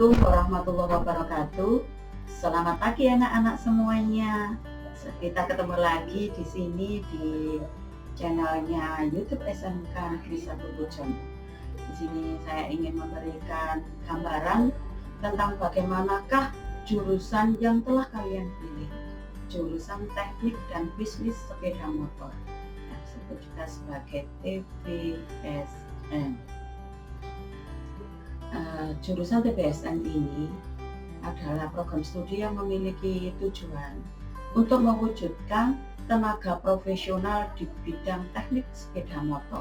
Assalamualaikum warahmatullahi wabarakatuh. Selamat pagi anak-anak semuanya. Kita ketemu lagi di sini di channelnya YouTube SMK Negeri 1 Pujon. Di sini saya ingin memberikan gambaran tentang bagaimanakah jurusan yang telah kalian pilih. Jurusan Teknik dan Bisnis Sepeda Motor, yang disebut juga sebagai TBSM. Jurusan TBSM ini adalah program studi yang memiliki tujuan untuk mewujudkan tenaga profesional di bidang teknik sepeda motor,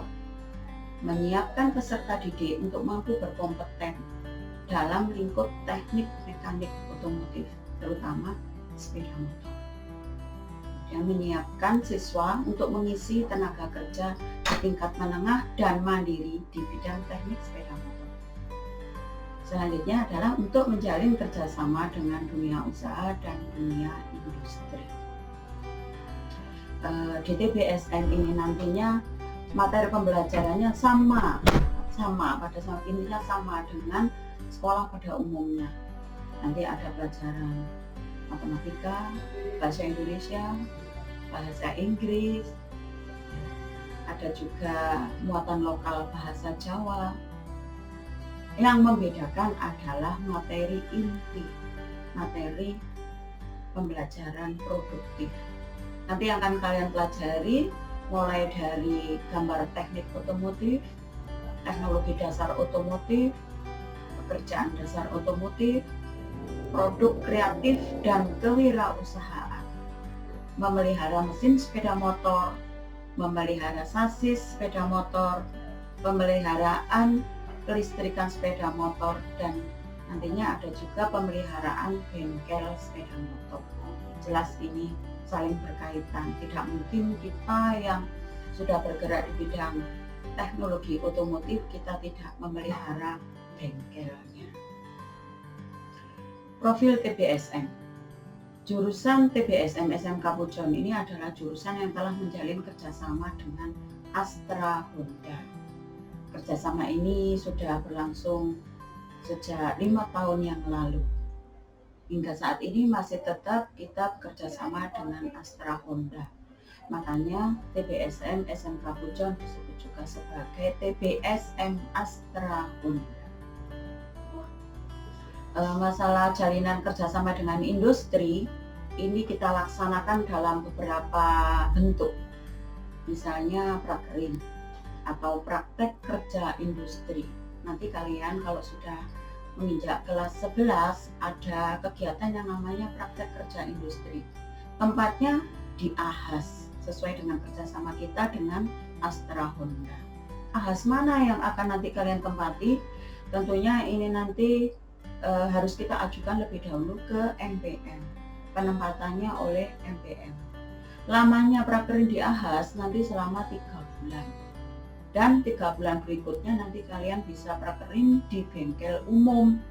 menyiapkan peserta didik untuk mampu berkompeten dalam lingkup teknik mekanik otomotif, terutama sepeda motor, dan menyiapkan siswa untuk mengisi tenaga kerja di tingkat menengah dan mandiri di bidang teknik sepeda motor. Selanjutnya adalah untuk menjalin kerjasama dengan dunia usaha dan dunia industri. Di TBSM ini nantinya materi pembelajarannya sama pada saat intinya sama dengan sekolah pada umumnya. Nanti ada pelajaran matematika, bahasa Indonesia, bahasa Inggris, ada juga muatan lokal bahasa Jawa. Yang membedakan adalah materi inti, materi pembelajaran produktif. Nanti yang akan kalian pelajari mulai dari gambar teknik otomotif, teknologi dasar otomotif, pekerjaan dasar otomotif, produk kreatif dan kewirausahaan, memelihara mesin sepeda motor, memelihara sasis sepeda motor, pemeliharaan kelistrikan sepeda motor, dan nantinya ada juga pemeliharaan bengkel sepeda motor. Jelas ini saling berkaitan, tidak mungkin kita yang sudah bergerak di bidang teknologi otomotif kita tidak memelihara bengkelnya. Profil TBSM. Jurusan TBSM SMK Pujon ini adalah jurusan yang telah menjalin kerjasama dengan Astra Honda. Kerjasama ini sudah berlangsung sejak 5 tahun yang lalu. Hingga saat ini masih tetap kita bekerjasama dengan Astra Honda. Makanya TBSM SMK Pujon disebut juga sebagai TBSM Astra Honda. Masalah jalinan kerjasama dengan industri ini kita laksanakan dalam beberapa bentuk. Misalnya prakerin atau praktek kerja industri. Nanti kalian kalau sudah menginjak kelas 11 ada kegiatan yang namanya praktek kerja industri. Tempatnya di AHAS sesuai dengan kerjasama kita dengan Astra Honda. AHAS mana yang akan nanti kalian tempati? Tentunya ini nanti harus kita ajukan lebih dahulu ke MPM. Penempatannya oleh MPM. Lamanya prakerin di AHAS nanti selama 3 bulan. Dan 3 bulan berikutnya nanti kalian bisa prakerin di bengkel umum,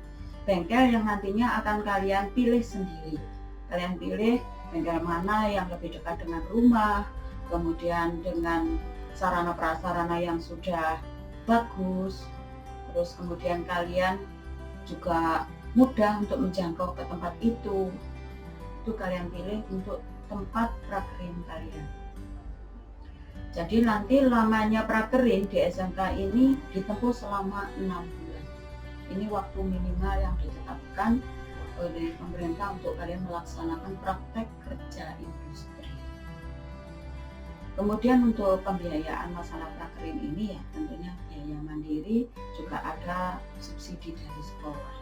bengkel yang nantinya akan kalian pilih sendiri. Kalian pilih bengkel mana yang lebih dekat dengan rumah, kemudian dengan sarana prasarana yang sudah bagus, terus kemudian kalian juga mudah untuk menjangkau ke tempat itu kalian pilih untuk tempat prakerin kalian. Jadi nanti lamanya prakerin di SMK ini ditempuh selama 6 bulan. Ini waktu minimal yang ditetapkan oleh pemerintah untuk kalian melaksanakan praktek kerja industri. Kemudian untuk pembiayaan masalah prakerin ini ya tentunya biaya mandiri, juga ada subsidi dari sekolah.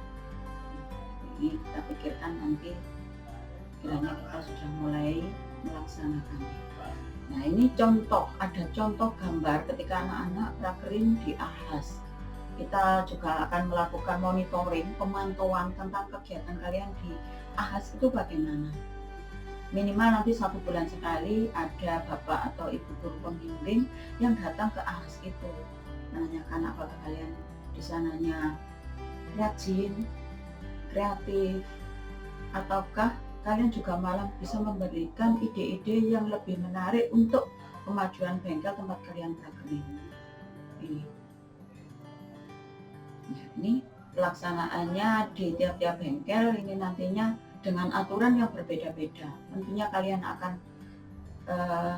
Ini kita pikirkan nanti kiranya kita sudah mulai melaksanakannya. Nah ini ada contoh gambar ketika anak-anak prakerin di AHAS. Kita juga akan melakukan monitoring, pemantauan tentang kegiatan kalian di AHAS itu bagaimana. Minimal nanti 1 bulan sekali ada bapak atau ibu guru pembimbing yang datang ke AHAS itu, menanyakan apakah kalian di sananya rajin, kreatif, ataukah kalian juga malah bisa memberikan ide-ide yang lebih menarik untuk kemajuan bengkel tempat kalian prakerin. Ini Pelaksanaannya di tiap-tiap bengkel ini nantinya dengan aturan yang berbeda-beda. Tentunya kalian eh,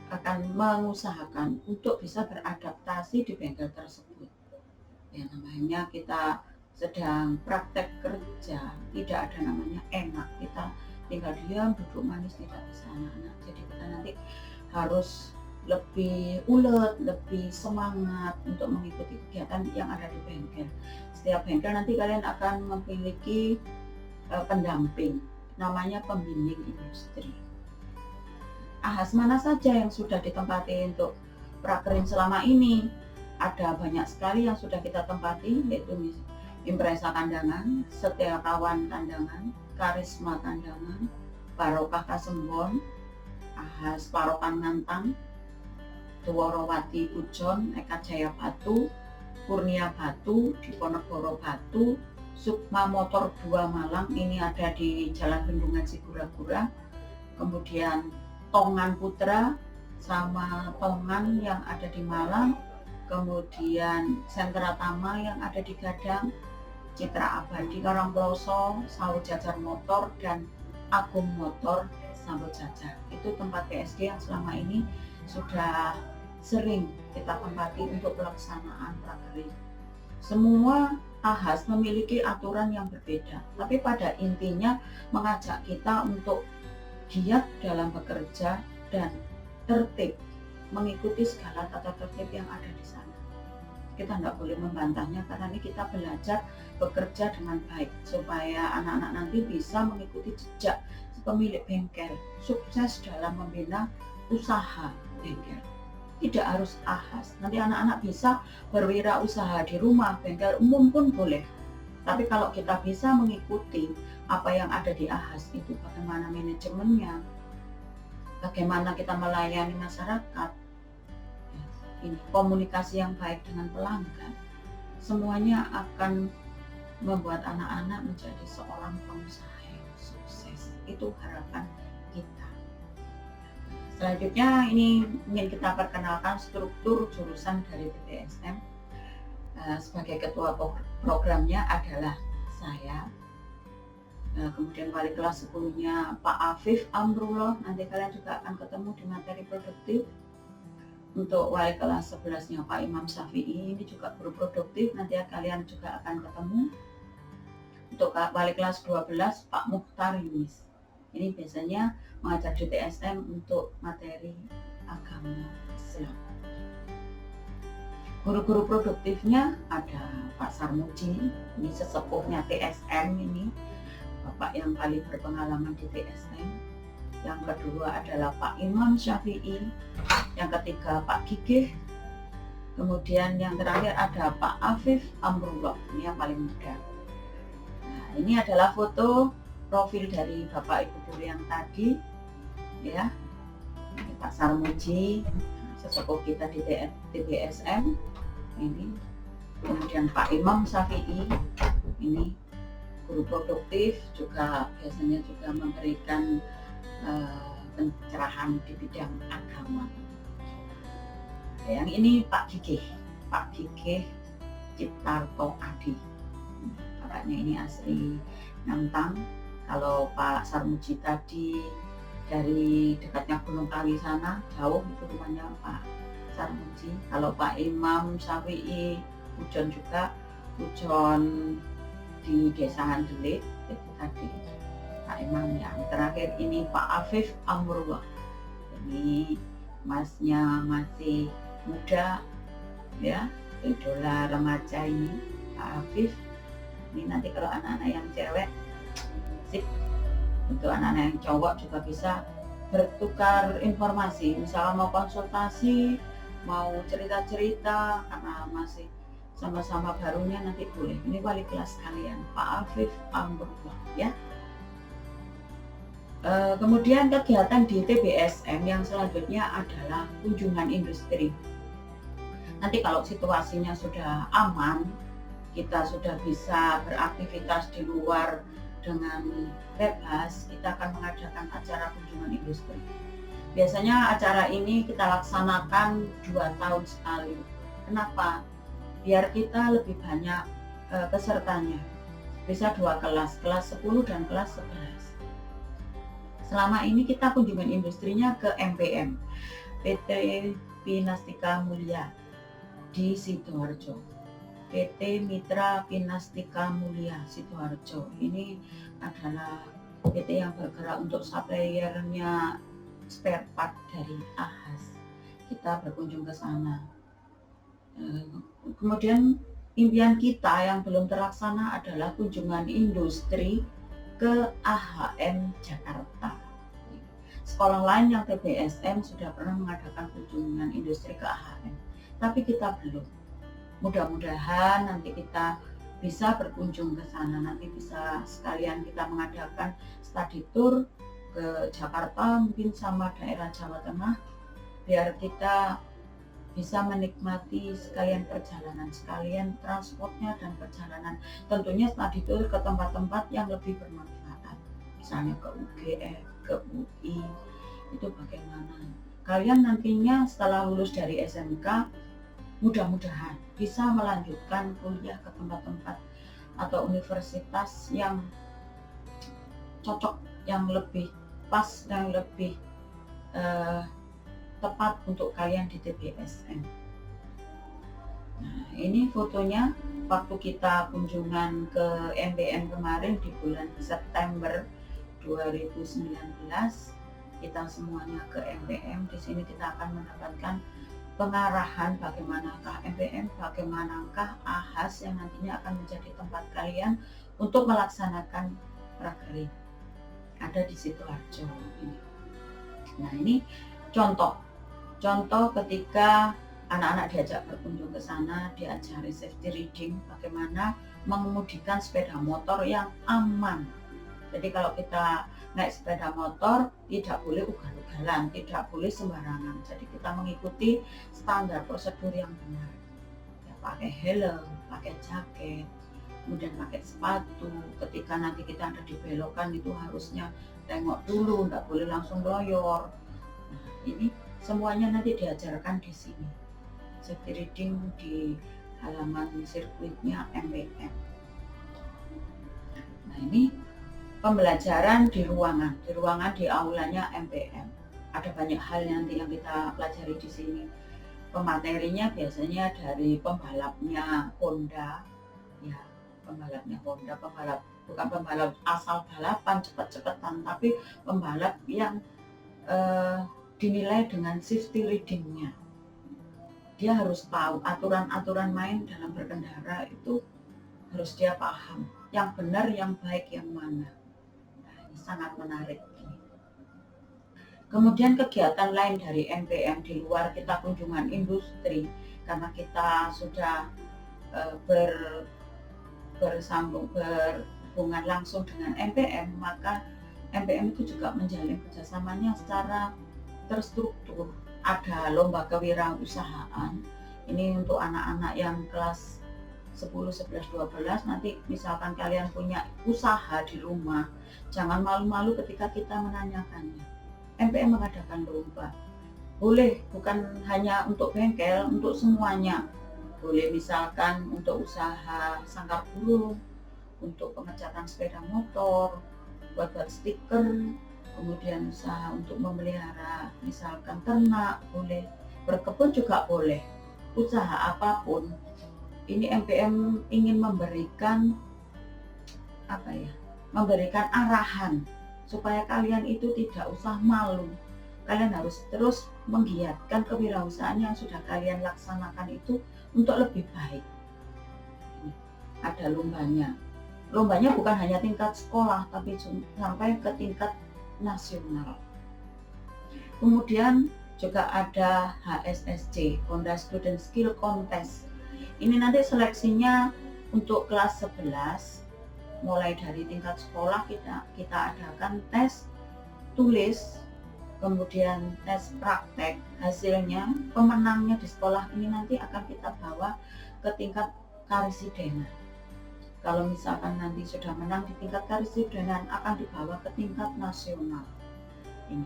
akan mengusahakan untuk bisa beradaptasi di bengkel tersebut. Ya, namanya kita sedang praktek kerja, tidak ada namanya enak. Kita tinggal diam, duduk manis, tidak bisa anak-anak. Jadi kita nanti harus lebih ulet, lebih semangat untuk mengikuti kegiatan yang ada di bengkel. Setiap bengkel nanti kalian akan memiliki pendamping, namanya pembimbing industri. Ahas mana saja yang sudah ditempati untuk prakerin selama ini? Ada banyak sekali yang sudah kita tempati, yaitu Impresa Kandangan, Setia Kawan Kandangan, Karisma Kandangan, Barokah Kasembon, Ahas Parokan Ngantang, Dworowati Ujon, Eka Jaya Batu, Kurnia Batu, Diponegoro Batu, Sukma Motor 2 Malang, ini ada di Jalan Bendungan Sigura-gura, kemudian Tongan Putra sama Tongan yang ada di Malang, kemudian Sentra Tama yang ada di Gadang, Citra Abadi Karangploso, Sawut Jajar Motor, dan Agung Motor Sawut Jajar. Itu tempat PSD yang selama ini sudah sering kita tempati untuk pelaksanaan prakerin. Semua ahas memiliki aturan yang berbeda, tapi pada intinya mengajak kita untuk giat dalam bekerja dan tertib, mengikuti segala tata tertib yang ada di sana. Kita tidak boleh membantahnya karena ini kita belajar bekerja dengan baik supaya anak-anak nanti bisa mengikuti jejak pemilik bengkel, sukses dalam membina usaha bengkel. Tidak harus ahas, nanti anak-anak bisa berwirausaha di rumah, bengkel umum pun boleh. Tapi kalau kita bisa mengikuti apa yang ada di ahas itu, bagaimana manajemennya, bagaimana kita melayani masyarakat, ini komunikasi yang baik dengan pelanggan, semuanya akan membuat anak-anak menjadi seorang pengusaha yang sukses. Itu harapan kita. Selanjutnya ini ingin kita perkenalkan struktur jurusan dari TPSM. Sebagai ketua programnya adalah saya, kemudian wali kelas 10-nya Pak Afif Amrullah, nanti kalian juga akan ketemu di materi produktif. Untuk wali kelas 11-nya Pak Imam Syafi'i, ini juga guru produktif, nanti kalian juga akan ketemu. Untuk wali kelas 12 Pak Mukhtar Yunis, ini biasanya mengajar di TSM untuk materi agama Islam. Guru-guru produktifnya ada Pak Sarmuji, ini sesepuhnya TSM, ini Bapak yang paling berpengalaman di TSM. Yang kedua adalah Pak Imam Syafi'i, yang ketiga Pak Gigih, kemudian yang terakhir ada Pak Afif Amrullah, ini yang paling muda. Nah, ini adalah foto profil dari Bapak Ibu guru yang tadi, ya. Ini Pak Sarmuji, sesepuh kita di TBSM, ini. Kemudian Pak Imam Syafi'i, ini guru produktif, juga biasanya juga memberikan pencerahan di bidang agama. Yang ini Pak Gigih Ciptarto Adi, kakaknya ini asli Ngantang. Kalau Pak Sarmuji tadi dari dekatnya Gunung Kawi sana, jauh itu rumahnya Pak Sarmuji. Kalau Pak Imam Syafi'i Ujon juga, Ujon di Desa Handelik, itu tadi Pak Imam. Yang terakhir ini Pak Afif Amrullah, ini masnya masih muda, ya, idola remaja ini Pak Afif. Ini nanti kalau anak-anak yang cewek sip, untuk anak-anak yang cowok juga bisa bertukar informasi, misalnya mau konsultasi, mau cerita-cerita, karena masih sama-sama barunya nanti boleh. Ini wali kelas kalian Pak Afif Amrullah, ya. Kemudian kegiatan di TBSM yang selanjutnya adalah kunjungan industri. Nanti kalau situasinya sudah aman, kita sudah bisa beraktivitas di luar dengan bebas, kita akan mengadakan acara kunjungan industri. Biasanya acara ini kita laksanakan 2 tahun sekali. Kenapa? Biar kita lebih banyak pesertanya. Bisa 2 kelas, kelas 10 dan kelas 11. Selama ini kita kunjungan industrinya ke MPM, PT Pinastika Mulia di Sidoarjo. PT Mitra Pinastika Mulia Sidoarjo ini adalah PT yang bergerak untuk suppliernya spare part dari AHAS. Kita berkunjung ke sana. Kemudian impian kita yang belum terlaksana adalah kunjungan industri ke AHM Jakarta. Sekolah lain yang TBSM sudah pernah mengadakan kunjungan industri ke AHM, tapi kita belum. Mudah-mudahan nanti kita bisa berkunjung ke sana, nanti bisa sekalian kita mengadakan study tour ke Jakarta, mungkin sama daerah Jawa Tengah, biar kita bisa menikmati sekalian perjalanan, sekalian transportnya dan perjalanan. Tentunya study tour ke tempat-tempat yang lebih bermanfaat, misalnya ke UGM, ke UI, itu bagaimana. Kalian nantinya setelah lulus dari SMK, mudah-mudahan bisa melanjutkan kuliah ke tempat-tempat atau universitas yang cocok, yang lebih pas, yang lebih tepat untuk kalian di TBSM. Nah, ini fotonya waktu kita kunjungan ke MPM kemarin di bulan September 2019. Kita semuanya ke MPM. Di sini kita akan mendapatkan pengarahan bagaimanakah MPM, bagaimanakah AHAS yang nantinya akan menjadi tempat kalian untuk melaksanakan prakerin. Ada di Sidoarjo ini. Nah, ini contoh ketika anak-anak diajak berkunjung ke sana, diajari safety riding, bagaimana mengemudikan sepeda motor yang aman. Jadi kalau kita naik sepeda motor tidak boleh ugal-ugalan, tidak boleh sembarangan. Jadi kita mengikuti standar prosedur yang benar. Ya, pakai helm, pakai jaket, kemudian pakai sepatu. Ketika nanti kita ada di belokan itu harusnya tengok dulu, tidak boleh langsung loyor. Nah, ini semuanya nanti diajarkan di sini. Safety riding di halaman sirkuitnya MPM. Nah, ini pembelajaran di ruangan di aulanya MPM. Ada banyak hal nanti yang kita pelajari di sini. Pematerinya biasanya dari pembalapnya Honda, ya, bukan pembalap asal balapan cepet-cepetan, tapi pembalap yang dinilai dengan safety ridingnya. Dia harus tahu aturan-aturan main dalam berkendara itu, harus dia paham yang benar, yang baik, yang mana. Nah, ini sangat menarik. Kemudian kegiatan lain dari MPM di luar kita kunjungan industri, karena kita sudah berhubungan langsung dengan MPM, maka MPM itu juga menjalin kerjasamanya secara terstruktur. Ada lomba kewirausahaan, ini untuk anak-anak yang kelas 10, 11, 12. Nanti misalkan kalian punya usaha di rumah, jangan malu-malu ketika kita menanyakannya. MPM mengadakan lomba, boleh bukan hanya untuk bengkel, untuk semuanya. Boleh misalkan untuk usaha sangkar burung, untuk pengecatan sepeda motor, buat stiker, kemudian usaha untuk memelihara misalkan ternak, boleh berkebun juga boleh, usaha apapun. Ini MPM ingin memberikan memberikan arahan supaya kalian itu tidak usah malu. Kalian harus terus menggiatkan kewirausahaan yang sudah kalian laksanakan itu untuk lebih baik. Ada lombanya bukan hanya tingkat sekolah, tapi sampai ke tingkat nasional. Kemudian juga ada HSSC, Honda Student Skill Contest. Ini nanti seleksinya untuk kelas 11, mulai dari tingkat sekolah kita adakan tes tulis, kemudian tes praktek. Hasilnya pemenangnya di sekolah ini nanti akan kita bawa ke tingkat karesidenan. Kalau misalkan nanti sudah menang di tingkat karesidenan, akan dibawa ke tingkat nasional. Ini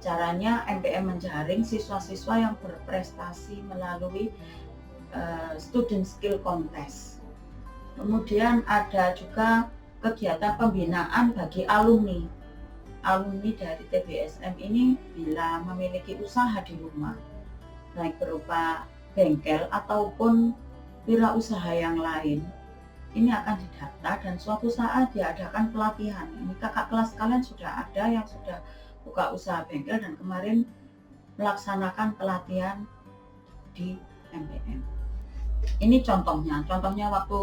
caranya MPM menjaring siswa-siswa yang berprestasi melalui Student Skill Contest. Kemudian ada juga kegiatan pembinaan bagi alumni. Alumni dari TBSM ini bila memiliki usaha di rumah, baik berupa bengkel ataupun wirausaha yang lain, ini akan didata dan suatu saat diadakan pelatihan. Ini kakak kelas kalian sudah ada yang sudah buka usaha bengkel dan kemarin melaksanakan pelatihan di MPM. Ini contohnya waktu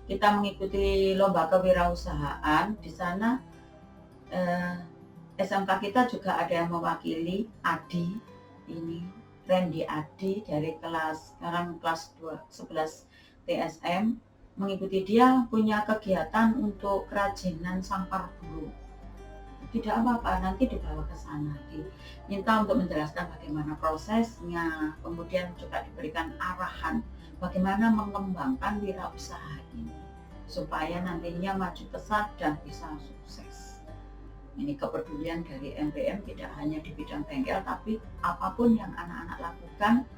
kita mengikuti lomba kewirausahaan di sana, SMK kita juga ada yang mewakili Adi, ini Randy Adi dari sekarang kelas 11 TSM, mengikuti dia punya kegiatan untuk kerajinan sampar bulu. Tidak apa-apa, nanti dibawa ke sana, diminta untuk menjelaskan bagaimana prosesnya, kemudian juga diberikan arahan bagaimana mengembangkan wirausaha ini supaya nantinya maju pesat dan bisa sukses. Ini kepedulian dari MPM tidak hanya di bidang bengkel, tapi apapun yang anak-anak lakukan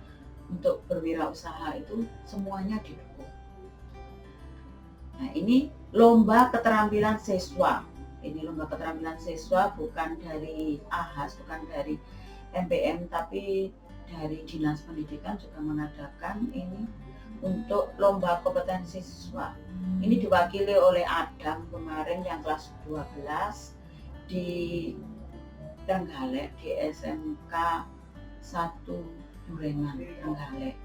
untuk berwirausaha itu semuanya didukung. Nah, ini lomba keterampilan siswa. Ini lomba keterampilan siswa bukan dari AHAS, bukan dari MPM, tapi dari Dinas Pendidikan juga mengadakan ini untuk lomba kompetensi siswa. Ini diwakili oleh Adam kemarin yang kelas 12 di Trenggalek, di SMK 1 Durengan Trenggalek.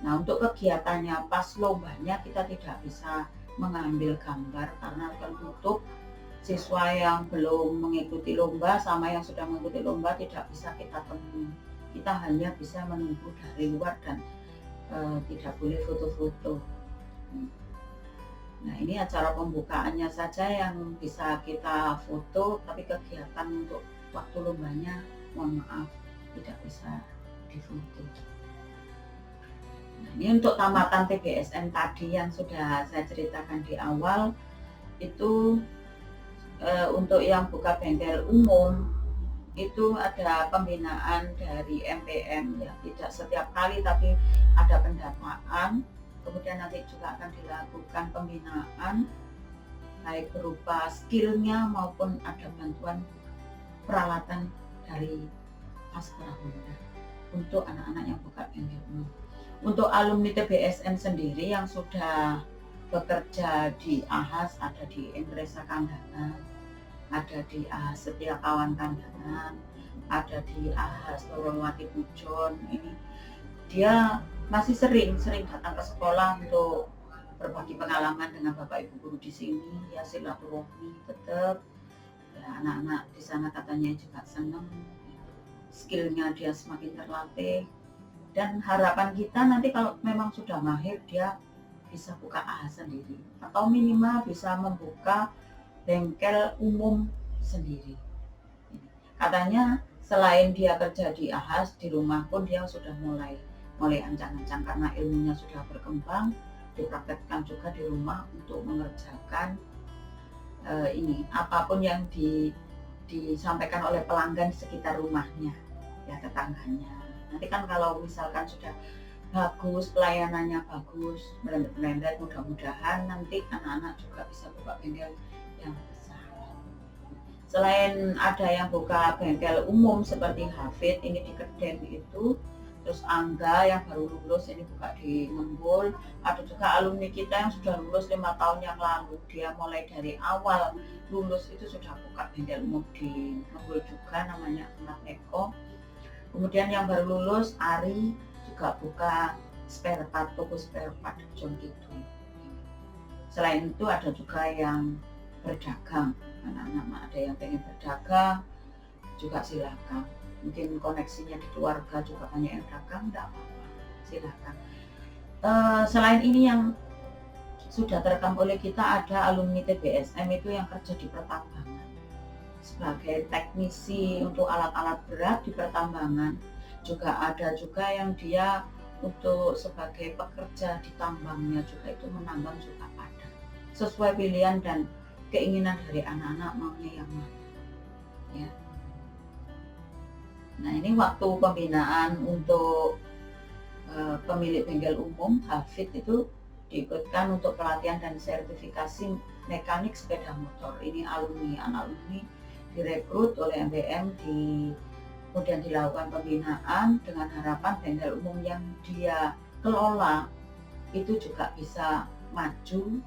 Nah, untuk kegiatannya pas lombanya kita tidak bisa mengambil gambar karena tertutup. Siswa yang belum mengikuti lomba sama yang sudah mengikuti lomba tidak bisa kita temui. Kita hanya bisa menunggu dari luar dan tidak boleh foto-foto. Nah, ini acara pembukaannya saja yang bisa kita foto, tapi kegiatan untuk waktu lombanya mohon maaf tidak bisa difoto. Nah, ini untuk tamatan TBSM tadi yang sudah saya ceritakan di awal itu, untuk yang buka bengkel umum itu ada pembinaan dari MPM ya, tidak setiap kali tapi ada pendataan. Kemudian nanti juga akan dilakukan pembinaan baik berupa skillnya maupun ada bantuan peralatan dari Astra Honda untuk anak-anak yang buka bengkel umum. Untuk alumni TBSM sendiri yang sudah bekerja di AHAS ada di Endresa Kandangan, ada di AHAS Setia Kawan Kandangan, ada di AHAS Torowati Pujon. Ini dia masih sering datang ke sekolah untuk berbagi pengalaman dengan Bapak Ibu guru di sini, ya silaturahmi tetap. Ya, anak-anak di sana katanya juga senang, skillnya dia semakin terlatih. Dan harapan kita nanti kalau memang sudah mahir dia bisa buka AHAS sendiri atau minimal bisa membuka bengkel umum sendiri. Katanya selain dia kerja di AHAS, di rumah pun dia sudah mulai ancang-ancang karena ilmunya sudah berkembang, dipraktekkan juga di rumah untuk mengerjakan ini apapun yang disampaikan oleh pelanggan di sekitar rumahnya, ya tetangganya. Nanti kan kalau misalkan sudah bagus, pelayanannya bagus, merendah mudah-mudahan nanti anak-anak juga bisa buka bengkel yang besar. Selain ada yang buka bengkel umum seperti Hafid ini di Kedem itu, terus Angga yang baru lulus ini buka di Ngembul, ada juga alumni kita yang sudah lulus 5 tahun yang lalu, dia mulai dari awal lulus itu sudah buka bengkel umum di Ngembul juga, namanya Anak Eko. Kemudian yang baru lulus Ari juga buka spare part, toko spare part John gitu. Selain itu ada juga yang berdagang, anak-anak ada yang pengen berdagang juga silakan. Mungkin koneksinya di keluarga juga banyak yang dagang, tidak apa-apa, silakan. Selain ini yang sudah terekam oleh kita ada alumni TBSM itu yang kerja di pertambangan sebagai teknisi untuk alat-alat berat di pertambangan. Juga ada juga yang dia untuk sebagai pekerja di tambangnya juga itu menambang juga ada. Sesuai pilihan dan keinginan dari anak-anak maunya yang mana. Ya. Nah, ini waktu pembinaan untuk pemilik bengkel umum Hafid itu diikutkan untuk pelatihan dan sertifikasi mekanik sepeda motor. Ini anak alumni direkrut oleh MBM, kemudian dilakukan pembinaan dengan harapan bengkel umum yang dia kelola itu juga bisa maju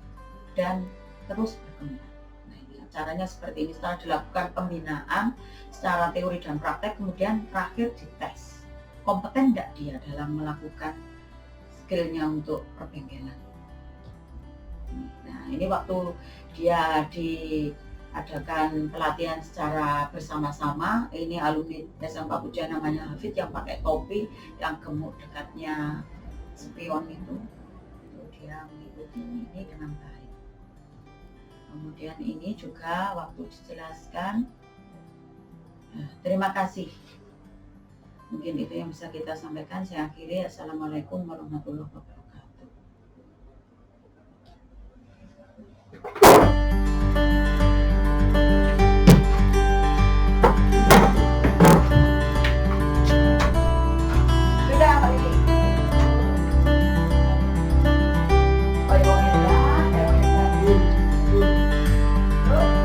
dan terus berkembang. Nah, ini caranya seperti ini. Setelah dilakukan pembinaan secara teori dan praktek, kemudian terakhir dites kompeten tidak dia dalam melakukan skillnya untuk perbengkelan. Nah, ini waktu dia diadakan pelatihan secara bersama-sama, ini alumni SMK Puja namanya Hafid yang pakai topi, yang gemuk dekatnya spion itu dia mengikuti ini dengan baik. Kemudian ini juga waktu dijelaskan. Nah, terima kasih. Mungkin itu yang bisa kita sampaikan. Saya akhiri. Assalamualaikum warahmatullahi wabarakatuh.